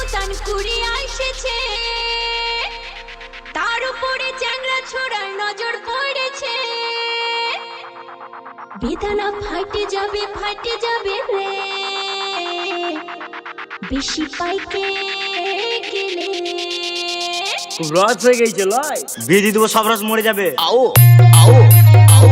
নতুন কুড়ি আসছে, তার উপরে চ্যাংড়া ছোড়ার নজর পড়েছে। বেদনা ফাটে যাবে রে, বেশি পাইকে গেলে। রস হয়ে গেছে লয়, বিয়ে দিয়ে দেবো, সব রস মরে যাবে। আও আও আও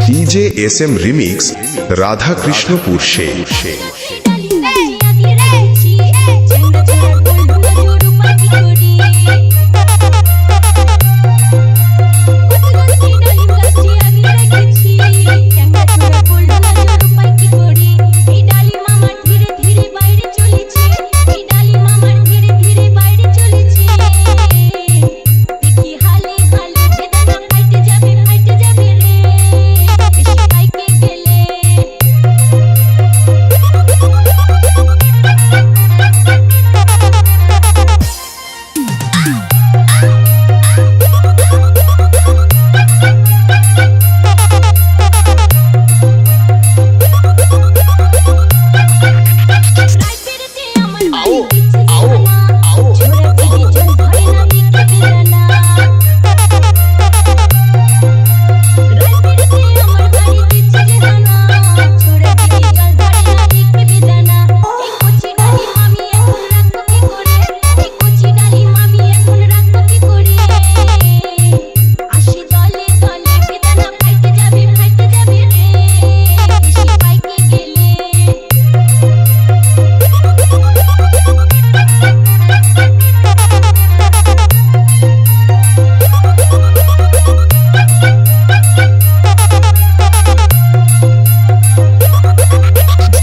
DJ SM Remix Radha Krishnapur সে।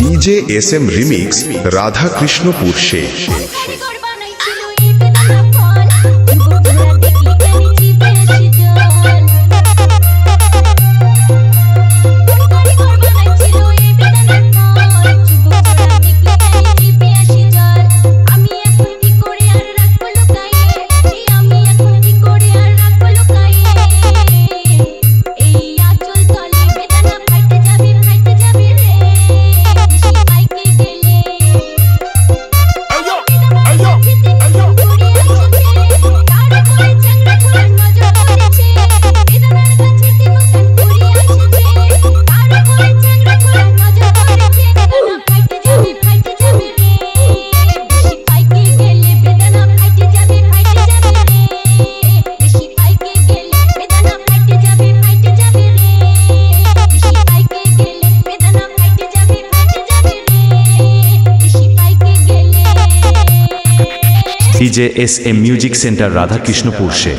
DJ SM Remix Radha Krishnapur সে। DJ SM Music Center Radha Krishnapur সে।